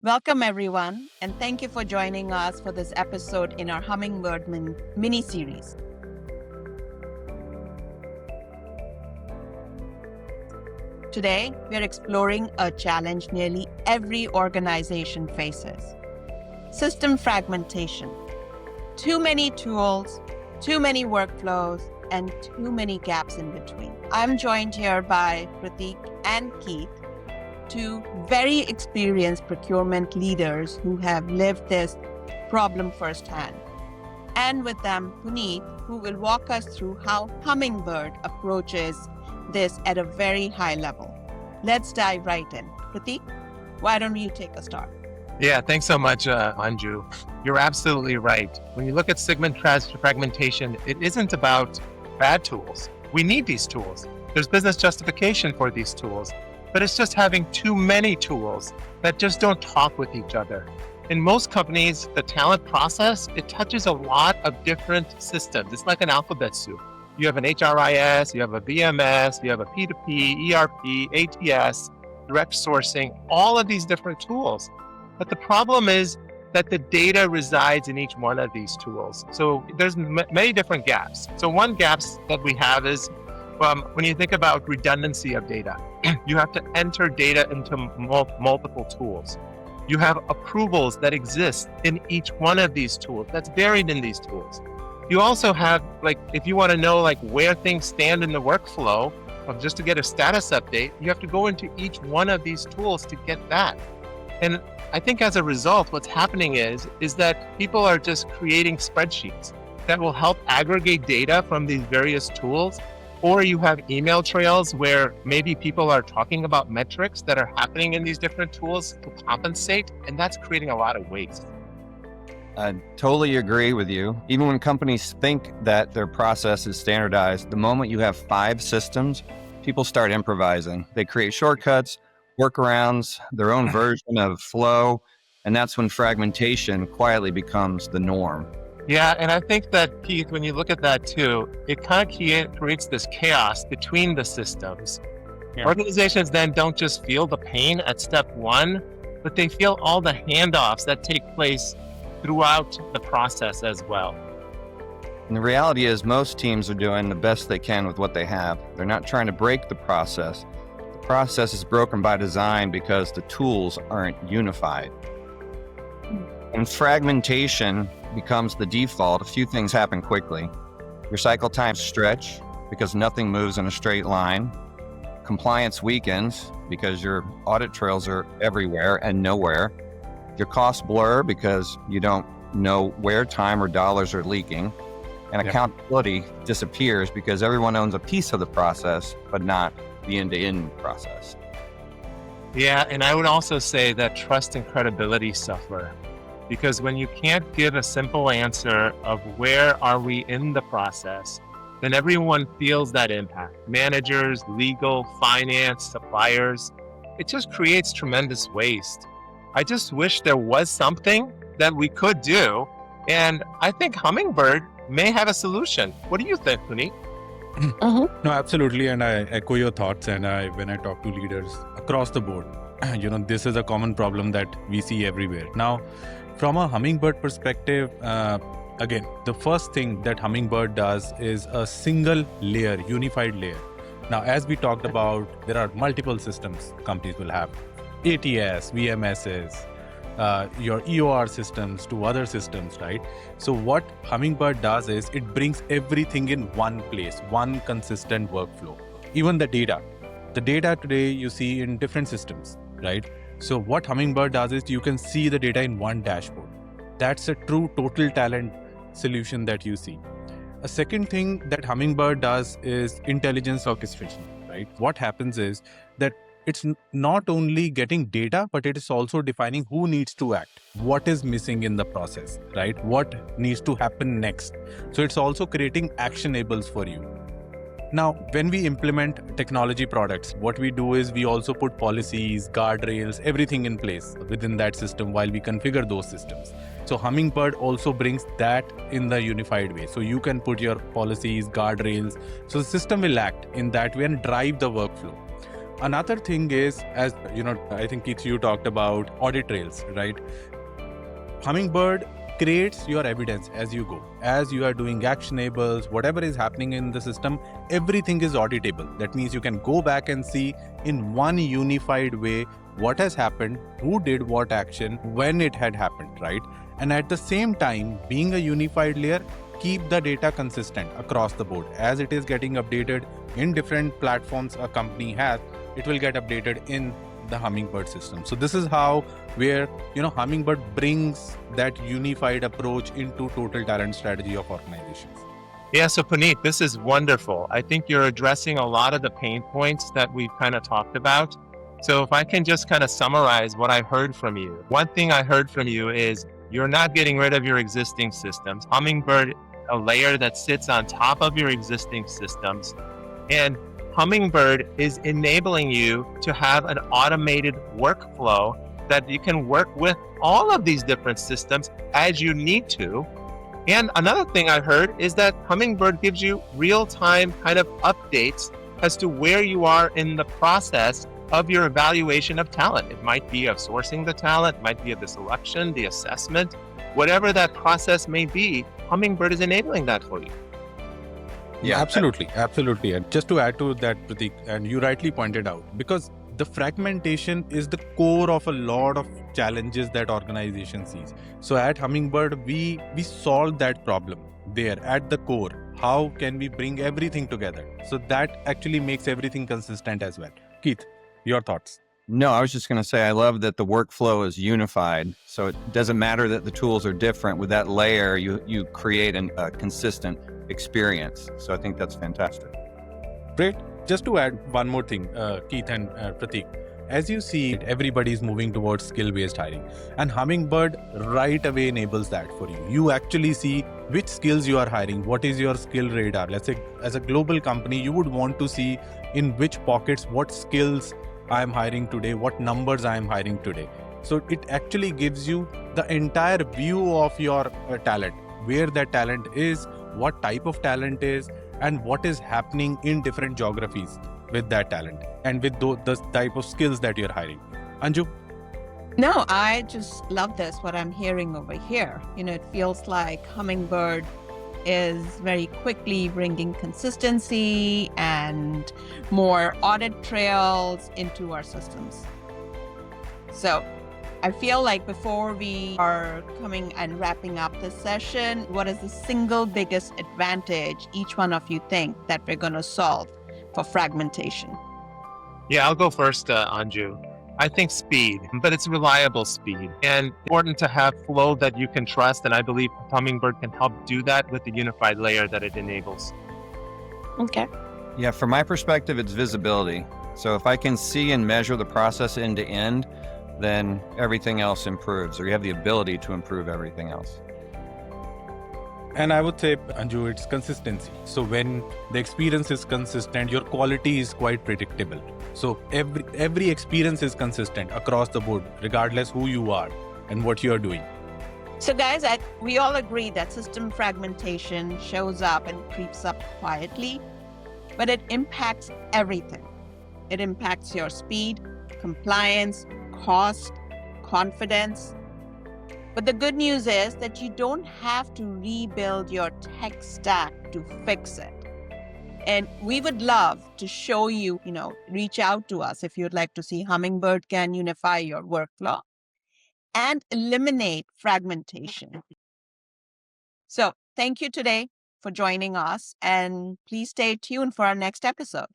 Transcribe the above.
Welcome, everyone, and thank you for joining us for this episode in our Hummingbird Mini Series. Today, we are exploring a challenge nearly every organization faces: system fragmentation. Too many tools, too many workflows, and too many gaps in between. I'm joined here by Pratik and Keith, two very experienced procurement leaders who have lived this problem firsthand. And with them, Puneet, who will walk us through how Hummingbird approaches this at a very high level. Let's dive right in. Pratik, why don't you take a start? Yeah, thanks so much, Anju. You're absolutely right. When you look at segment fragmentation, it isn't about bad tools. We need these tools. There's business justification for these tools, but it's just having too many tools that just don't talk with each other. In most companies, the talent process, it touches a lot of different systems. It's like an alphabet soup. You have an HRIS, you have a VMS, you have a P2P, ERP, ATS, direct sourcing, all of these different tools. But the problem is that the data resides in each one of these tools. So there's many different gaps. So one gaps that we have is when you think about redundancy of data, you have to enter data into multiple tools. You have approvals that exist in each one of these tools, that's buried in these tools. You also have, if you want to know where things stand in the workflow, just to get a status update, you have to go into each one of these tools to get that. And I think as a result, what's happening is that people are just creating spreadsheets that will help aggregate data from these various tools. Or you have email trails where maybe people are talking about metrics that are happening in these different tools to compensate, and that's creating a lot of waste. I totally agree with you. Even when companies think that their process is standardized, the moment you have 5 systems, people start improvising. They create shortcuts, workarounds, their own version of flow, and that's when fragmentation quietly becomes the norm. Yeah, and I think that, Keith, when you look at that too, it kind of creates this chaos between the systems. Yeah. Organizations then don't just feel the pain at step 1, but they feel all the handoffs that take place throughout the process as well. And the reality is most teams are doing the best they can with what they have. They're not trying to break the process. The process is broken by design because the tools aren't unified. And fragmentation becomes the default. A few things happen quickly. Your cycle times stretch because nothing moves in a straight line. Compliance weakens because your audit trails are everywhere and nowhere. Your costs blur because you don't know where time or dollars are leaking. And accountability disappears because everyone owns a piece of the process, but not the end-to-end process. Yeah, and I would also say that trust and credibility suffer. Because when you can't give a simple answer of where are we in the process, then everyone feels that impact. Managers, legal, finance, suppliers. It just creates tremendous waste. I just wish there was something that we could do. And I think Hummingbird may have a solution. What do you think, Puneet? No, absolutely. And I echo your thoughts. And when I talk to leaders across the board, this is a common problem that we see everywhere. Now, from a Hummingbird perspective, again, the first thing that Hummingbird does is a single layer, unified layer. Now, as we talked about, there are multiple systems companies will have. ATS, VMSs, your EOR systems to other systems, right? So what Hummingbird does is it brings everything in one place, one consistent workflow. Even the data today you see in different systems, right? So what Hummingbird does is you can see the data in one dashboard. That's a true total talent solution that you see. A second thing that Hummingbird does is intelligence orchestration, right? What happens is that it's not only getting data, but it is also defining who needs to act, what is missing in the process, right? What needs to happen next. So it's also creating actionables for you. Now, when we implement technology products, what we do is we also put policies, guardrails, everything in place within that system while we configure those systems. So Hummingbird also brings that in the unified way. So you can put your policies, guardrails. So the system will act in that way and drive the workflow. Another thing is, as you know, I think Keith, you talked about audit trails, right? Hummingbird creates your evidence as you go. As you are doing actionables, whatever is happening in the system, everything is auditable. That means you can go back and see in one unified way what has happened, who did what action, when it had happened, right? And at the same time, being a unified layer, keep the data consistent across the board. As it is getting updated in different platforms a company has, it will get updated in the Hummingbird system. So this is how where Hummingbird brings that unified approach into total talent strategy of organizations. Yeah, so Puneet, this is wonderful. I think you're addressing a lot of the pain points that we've kind of talked about. So if I can just kind of summarize what I heard from you. One thing I heard from you is you're not getting rid of your existing systems. Hummingbird, a layer that sits on top of your existing systems. And Hummingbird is enabling you to have an automated workflow that you can work with all of these different systems as you need to. And another thing I heard is that Hummingbird gives you real-time kind of updates as to where you are in the process of your evaluation of talent. It might be of sourcing the talent, it might be of the selection, the assessment, whatever that process may be, Hummingbird is enabling that for you. Yeah, absolutely. And just to add to that, Pratik, and you rightly pointed out, because the fragmentation is the core of a lot of challenges that organization sees. So at Hummingbird, we solve that problem there at the core. How can we bring everything together? So that actually makes everything consistent as well. Keith, your thoughts? No, I was just going to say, I love that the workflow is unified. So it doesn't matter that the tools are different. With that layer, you create a consistent experience. So I think that's fantastic. Great. Just to add one more thing, Keith and Pratik, as you see, everybody is moving towards skill-based hiring, and Hummingbird right away enables that for you. You actually see which skills you are hiring, what is your skill radar. Let's say as a global company, you would want to see in which pockets, what skills I am hiring today, what numbers I am hiring today. So it actually gives you the entire view of your talent, where that talent is, what type of talent is, and what is happening in different geographies with that talent and with the type of skills that you're hiring. Anju? No, I just love this, what I'm hearing over here. It feels like Hummingbird is very quickly bringing consistency and more audit trails into our systems. So I feel like before we are coming and wrapping up this session, what is the single biggest advantage each one of you think that we're going to solve for fragmentation? Yeah, I'll go first, Anju. I think speed, but it's reliable speed and important to have flow that you can trust. And I believe Hummingbird can help do that with the unified layer that it enables. Okay. Yeah, from my perspective, it's visibility. So if I can see and measure the process end to end, then everything else improves, or you have the ability to improve everything else. And I would say, Anju, it's consistency. So when the experience is consistent, your quality is quite predictable. So every experience is consistent across the board, regardless who you are and what you are doing. So guys, we all agree that system fragmentation shows up and creeps up quietly, but it impacts everything. It impacts your speed, compliance, cost, confidence. But the good news is that you don't have to rebuild your tech stack to fix it. And we would love to show you, reach out to us if you'd like to see Hummingbird can unify your workflow and eliminate fragmentation. So thank you today for joining us, and please stay tuned for our next episode.